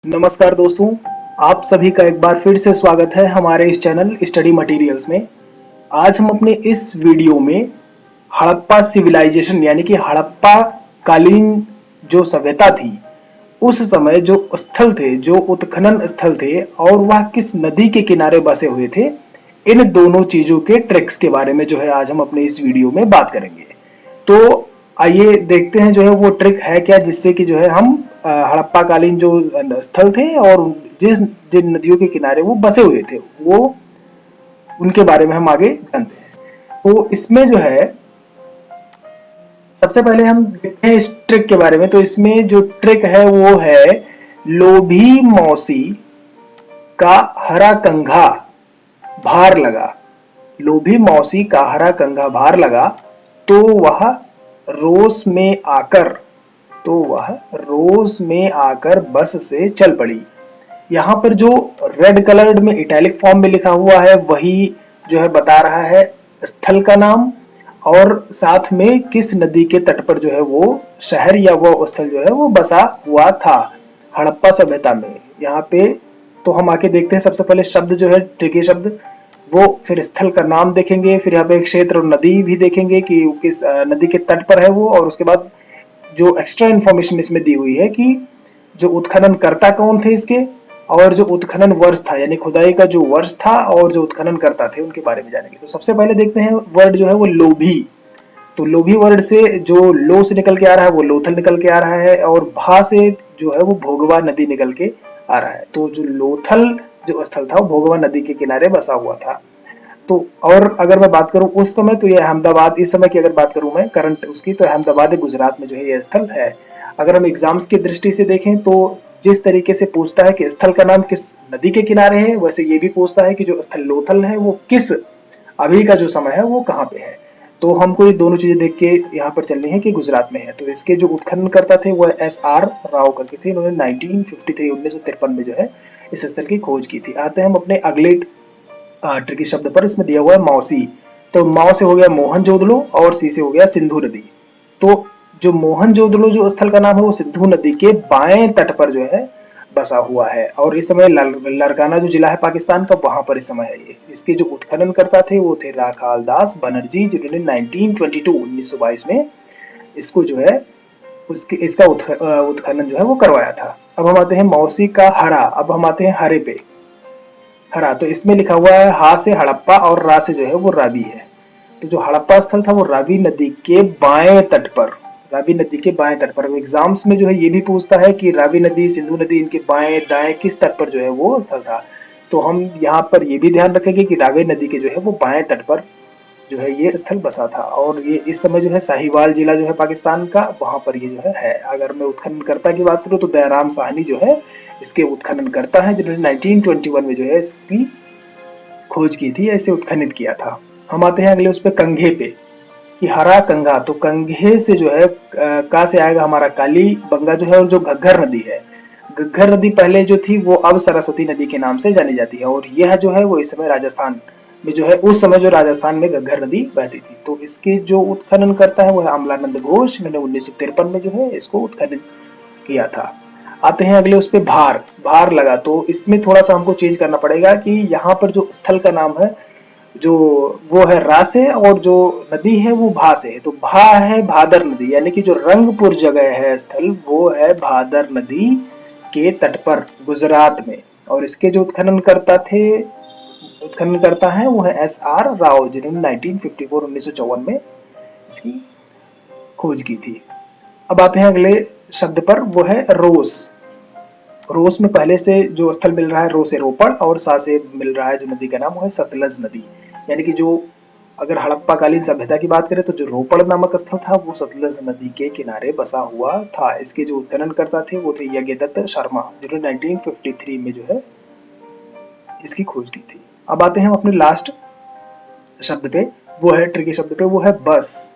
नमस्कार दोस्तों, आप सभी का एक बार फिर से स्वागत है हमारे इस चैनल स्टडी मटेरियल्स में। आज हम अपने इस वीडियो में हड़प्पा सिविलाइजेशन यानी कि हड़प्पा कालीन जो सभ्यता थी, उस समय जो स्थल थे, जो उत्खनन स्थल थे और वह किस नदी के किनारे बसे हुए थे, इन दोनों चीजों के ट्रिक्स के बारे में जो है आज हम अपने इस वीडियो में बात करेंगे। तो आइए देखते हैं जो है वो ट्रिक है क्या, जिससे कि जो है हम हड़प्पा कालीन जो स्थल थे और जिन नदियों के किनारे वो बसे हुए थे, वो उनके बारे में हम आगे जानते हैं। तो इसमें जो है सबसे पहले हम देखते हैं इस ट्रिक के बारे में। तो इसमें जो ट्रिक है वो है लोभी मौसी का हरा कंघा भार लगा। लोभी मौसी का हरा कंघा भार लगा तो वह रोष में आकर बस से चल पड़ी। यहाँ पर जो रेड कलर्ड में इटैलिक फॉर्म में लिखा हुआ है वही जो है बता रहा है स्थल का नाम और साथ में किस नदी के तट पर जो है वो शहर या वो स्थल जो है वो बसा हुआ था हड़प्पा सभ्यता में। यहाँ पे तो हम आके देखते हैं। सबसे पहले शब्द जो है ट्रिकी शब्द, वो फिर स्थल का नाम देखेंगे, फिर यहाँ पे क्षेत्र और नदी भी देखेंगे कि किस नदी के तट पर है वो, और उसके बाद जो एक्स्ट्रा इन्फॉर्मेशन इसमें दी हुई है कि जो उत्खनन करता कौन थे इसके, और जो उत्खनन वर्ष था यानी खुदाई का जो वर्ष था और जो उत्खनन करता थे उनके बारे में जानेंगे। तो सबसे पहले देखते हैं वर्ड जो है वो लोभी। तो लोभी वर्ड से जो लो से निकल के आ रहा है वो लोथल निकल के आ रहा है, और भा से जो है वो भोगवा नदी निकल के आ रहा है। तो जो लोथल जो स्थल था वो भोगवा नदी के किनारे बसा हुआ था। तो और अगर मैं बात करूं उस समय, तो ये अहमदाबाद, इस समय की अगर बात करूं मैं करंट उसकी, तो अहमदाबाद गुजरात में जो है ये स्थल है। अगर हम एग्जाम्स की दृष्टि से देखें तो जिस तरीके से पूछता है कि स्थल का नाम किस नदी के किनारे है, वैसे ये भी पूछता है कि जो स्थल लोथल है वो किस अभी का जो समय है वो कहाँ पे है। तो हमको ये दोनों चीजें देख के यहाँ पर चलनी है कि गुजरात में है। तो इसके जो उत्खनन करता थे वो एस.आर. राव करके थे। इन्होंने 1953 में जो है इस स्थल की खोज की थी। आते हैं हम अपने अगले ट्रिकी शब्द पर। इसमें दिया हुआ है मौसी। तो माओ से हो गया मोहनजोदड़ो और सी से हो गया सिंधु नदी। तो जो मोहनजोदड़ो जो स्थल का नाम है वो सिंधु नदी के बाएं तट पर जो है बसा हुआ है, और इस समय लरकाना जो जिला है पाकिस्तान का, वहां पर इस समय है ये। इसके जो उत्खनन करता थे वो थे राखाल दास बनर्जी, जिन्होंने 1922 में इसको जो है उसके इसका उत्खनन जो है वो करवाया था। अब हम आते हैं मौसी का हरा। अब हम आते हैं हरे पे। हरा, तो इसमें लिखा हुआ है हा से हड़प्पा और रा से जो है वो रावी है। तो जो हड़प्पा स्थल था वो रावी नदी के बाएं तट पर, रावी नदी के बाएं तट पर। एग्जाम्स में जो है ये भी पूछता है कि रावी नदी सिंधु नदी इनके बाएं दाएं किस तट पर जो है वो स्थल था। तो हम यहाँ पर ये भी ध्यान रखेंगे कि रावी नदी के जो है वो बाएं तट पर जो है ये स्थल बसा था, और ये इस समय जो है साहिवाल जिला जो है पाकिस्तान का, वहां पर ये जो है। अगर मैं उत्खननकर्ता की बात करूं तो दयाराम साहनी जो है इसके उत्खननकर्ता है, जिन्होंने 1921 में जो है इसकी खोज की थी, ऐसे उत्खनित किया था। हम आते हैं अगले उस पे कंघे पे कि हरा कंघा। तो कंघे से जो है का से आएगा हमारा काली बंगा जो है, और जो घग्घर नदी है, घग्घर नदी पहले जो थी वो अब सरस्वती नदी के नाम से जानी जाती है, और यह जो है वो इस समय राजस्थान में जो है, उस समय जो राजस्थान में घग्घर नदी बहती थी। तो इसके जो उत्खनन करता है वो है अमलानंद घोष। इन्होंने 1953 में जो है इसको उत्खनन किया था। आते हैं अगले उस पे भार। भार लगा, तो इसमें थोड़ा सा हमको चेंज करना पड़ेगा कि यहाँ पर जो स्थल का नाम है जो वो है रा से, और जो नदी है वो भा से। तो भा है भादर नदी, यानी कि जो रंगपुर जगह है स्थल वो है भादर नदी के तट पर गुजरात में। और इसके जो उत्खनन करता है वो है एस.आर. राव, जिन्होंने 1954 में इसकी खोज की थी। अब आते हैं अगले शब्द पर, वो है रोस। रोस में पहले से जो स्थल मिल रहा है रो से रोपड़, और सा से मिल रहा है जो नदी का नाम वो है सतलज नदी। यानी कि जो अगर हड़प्पा कालीन सभ्यता की बात करें तो जो रोपड़ नामक स्थल था वो सतलज नदी के किनारे बसा हुआ था। इसके जो उत्खनन करता थे वो थे यज्ञदत्त शर्मा, जिन्होंने 1953 में जो है इसकी खोज की थी। अब आते हैं हम अपने लास्ट शब्द पे, वो है ट्रिकी शब्द पे, वो है बस।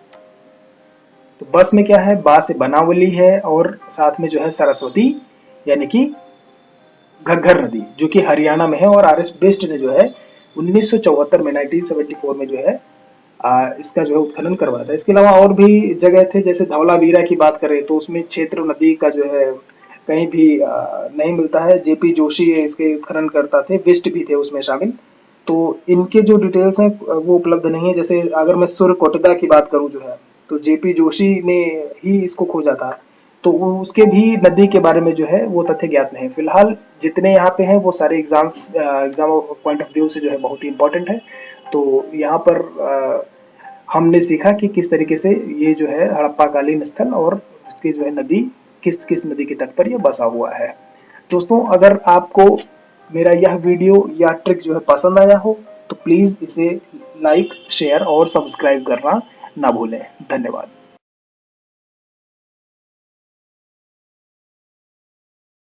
तो बस में क्या है, बा से बनावली है और साथ में जो है सरस्वती, यानी कि घग्घर नदी, जो कि हरियाणा में है। और आर.एस. बिष्ट ने जो है 1974 में 1974 में जो है इसका जो है उत्खनन करवाया था। इसके अलावा और भी जगह थे, जैसे धौलावीरा की बात करें तो उसमें क्षेत्र नदी का जो है कहीं भी नहीं मिलता है। जेपी जोशी इसके खनन करता थे, विस्ट भी थे उसमें शामिल। तो इनके जो डिटेल्स हैं वो उपलब्ध नहीं है। जैसे अगर मैं सूर्यकोटदा की बात करूं जो है, तो जेपी जोशी ने ही इसको खोजा था, तो वो उसके भी नदी के बारे में जो है वो तथ्य ज्ञात नहीं। फिलहाल जितने यहाँ पे हैं वो सारे एग्जाम पॉइंट ऑफ व्यू से जो है बहुत ही इंपॉर्टेंट है। तो यहाँ पर हमने सीखा कि किस तरीके से ये जो है हड़प्पाकालीन स्थल और उसकी जो है नदी, किस किस नदी के तट पर ये बसा हुआ है। दोस्तों, अगर आपको मेरा यह वीडियो या ट्रिक जो है पसंद आया हो तो प्लीज इसे लाइक, शेयर और सब्सक्राइब करना ना भूलें। धन्यवाद।